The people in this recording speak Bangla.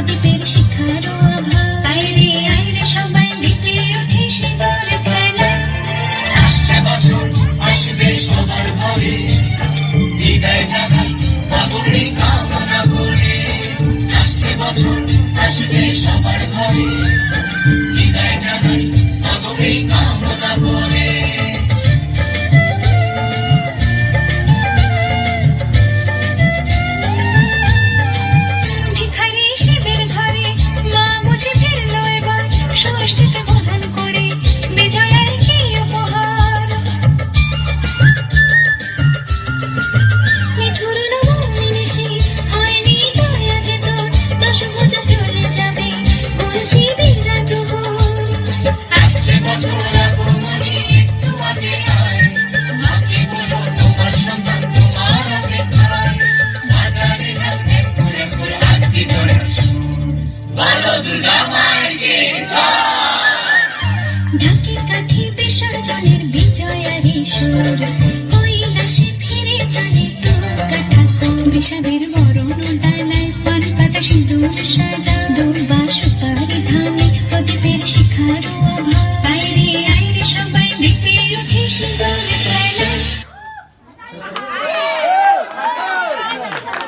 নবদ্বীপের শিখার আভা। আইরে আইরে সবাই মেতে ওঠে সিঁদুর খেলায়। আসছে বছর আসবে সবার ঘরে, বিদায় জানাই মাগোকে কামনা করে। আসছে বছর আসবে সবার ঘরে, বিদায় জানাই মাগোকে কামনা করে। ভিখারি শিবের ঘরে মা বুঝে ফিরল এবার, ষষ্ঠীতে বোধন করে বিজয়ার কি উপহার। মিঠুর নবমী নিশি হয়নি দয়া যেত, দশভুজা চলে যাবে বলছি বিদায় প্রভু। আসছে বছর আগমনী একটু আগে আয়, মাকে বলো তোমার সন্তান তোমার অপেক্ষায়। বাজারে যাও ঘুরে ঘুরে আজ বিজয়ের সুর, বলো দুর্গা মাইকে জয়। ঢাকে কাঠি বিসর্জনের বিজয়ারি সুর, কৈলাসে ফিরে চলে তো কাটা বিষাদের বরণ ডালায়, পান পাতা সিঁদুর সাজা দুর্বা সুতা